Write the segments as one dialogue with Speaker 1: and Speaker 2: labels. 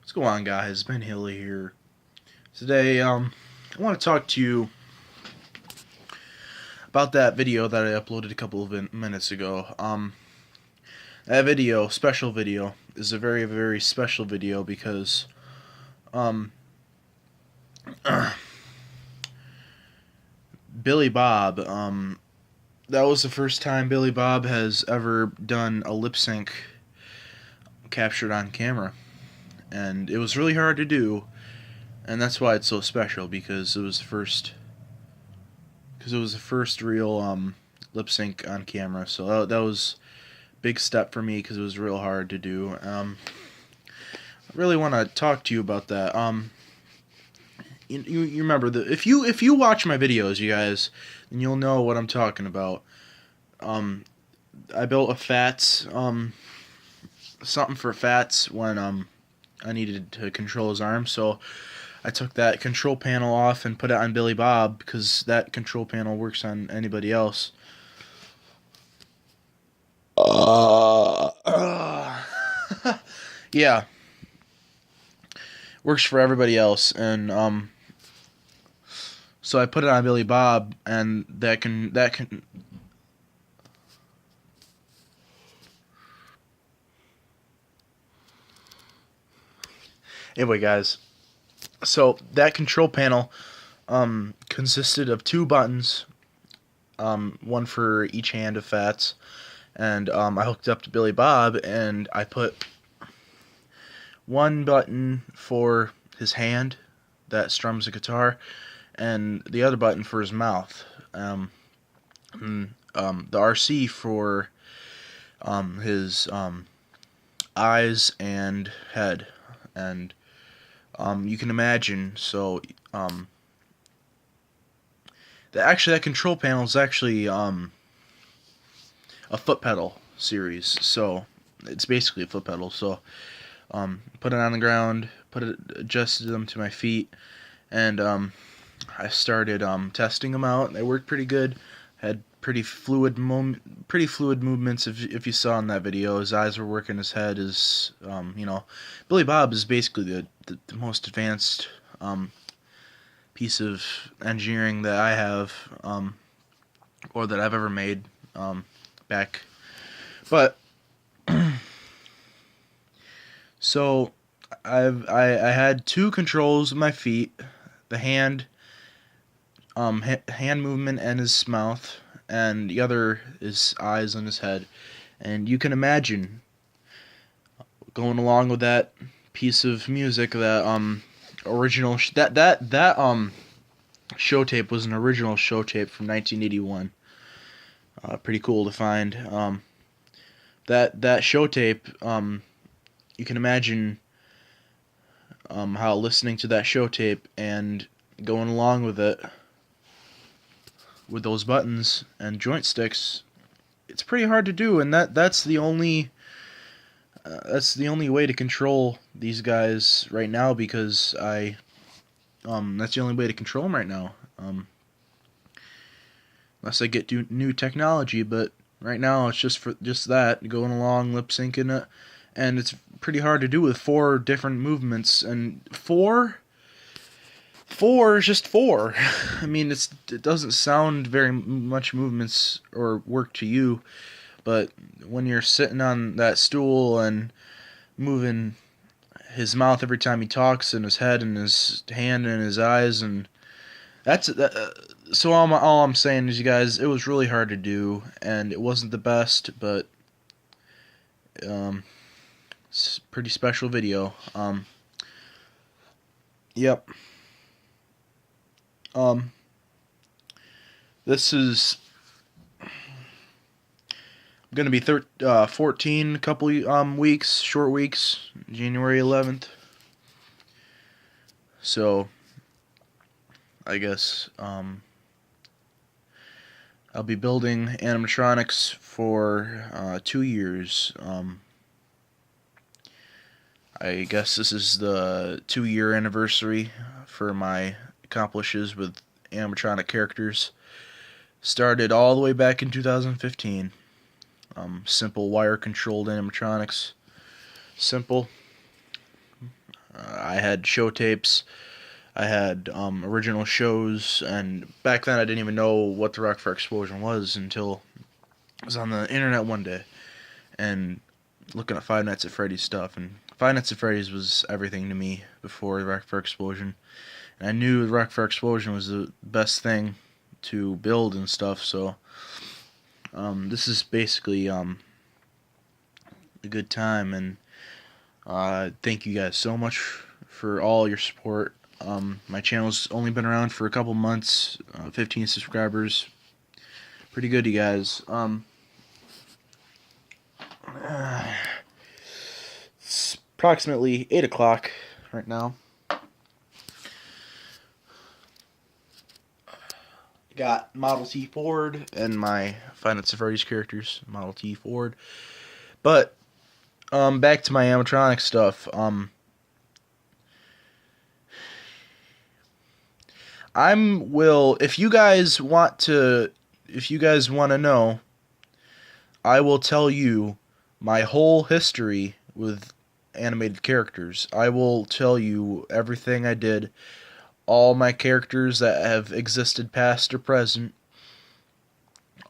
Speaker 1: What's going on, guys? Ben Hilly here. Today, I want to talk to you about that video that I uploaded a couple of minutes ago. That video, special video, is a very, very special video because, um, Billy Bob, that was the first time Billy Bob has ever done a lip sync captured on camera. And it was really hard to do, and that's why it's so special, because it was the first real lip sync on camera. So that was a big step for me because it was real hard to do. I really want to talk to you about that. You remember if you watch my videos, you guys, then you'll know what I'm talking about. I built a Fats something for Fats when I needed to control his arm, so I took that control panel off and put it on Billy Bob because that control panel works on anybody else. Yeah, works for everybody else, and so I put it on Billy Bob, and that can. Anyway, guys, so that control panel consisted of two buttons, one for each hand of Fats, and I hooked up to Billy Bob, and I put one button for his hand that strums the guitar, and the other button for his mouth. The RC for his eyes and head, and you can imagine. So that control panel is actually a foot pedal series. So it's basically a foot pedal. So put it on the ground, adjusted them to my feet, and I started testing them out. They worked pretty good. Had pretty fluid movements. If you saw in that video, his eyes were working, his head is, Billy Bob is basically the most advanced piece of engineering that I have, or that I've ever made back. But so I had two controls of my feet, the hand movement and his mouth, and the other is eyes and his head. And you can imagine going along with that piece of music, that original that show tape was an original show tape from 1981. Pretty cool to find. That show tape, you can imagine how listening to that show tape and going along with it with those buttons and joint sticks, it's pretty hard to do, and that's the only way to control these guys right now, because that's the only way to control them right now, unless I get new technology. But right now it's just that going along, lip syncing it, and it's pretty hard to do with four different movements, and four is just four. I mean, it doesn't sound very much movements or work to you, but when you're sitting on that stool and moving his mouth every time he talks, and his head and his hand and his eyes, and so all I'm saying is, you guys, it was really hard to do, and it wasn't the best, but it's a pretty special video. Yep. This is going to be 14 couple weeks, short weeks, January 11th. So I guess I'll be building animatronics for 2 years. I guess this is the 2-year anniversary for my accomplishes with animatronic characters. Started all the way back in 2015. Simple wire controlled animatronics. Simple. I had show tapes. I had original shows, and back then I didn't even know what the Rock for Explosion was until I was on the internet one day and looking at Five Nights at Freddy's stuff. And Five Nights at Freddy's was everything to me before the Rock for Explosion. And I knew the Rock for Explosion was the best thing to build and stuff, so this is basically a good time, and thank you guys so much for all your support. My channel's only been around for a couple months, 15 subscribers. Pretty good, you guys. It's approximately 8 o'clock right now. Got Model T Ford and my Five Nights at Freddy's characters, Model T Ford. But back to my animatronic stuff. If you guys want to know, I will tell you my whole history with animated characters. I will tell you everything I did, all my characters that have existed past or present,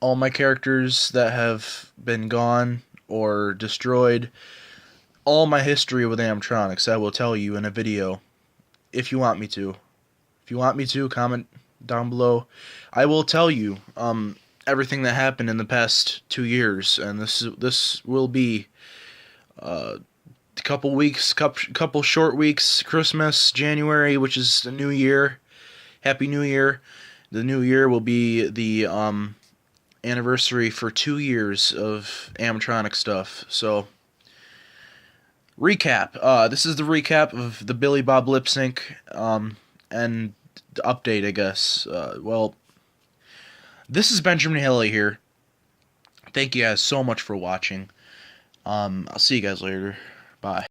Speaker 1: all my characters that have been gone or destroyed, all my history with animatronics I will tell you in a video if you want me to. If you want me to, comment down below. I will tell you everything that happened in the past 2 years, and this will be a couple short weeks, Christmas, January, which is the New Year. Happy New Year. The New Year will be the anniversary for 2 years of animatronic stuff. So, recap. This is the recap of the Billy Bob lip sync, and the update, I guess. Well, this is Benjamin Haley here. Thank you guys so much for watching. I'll see you guys later. Bye.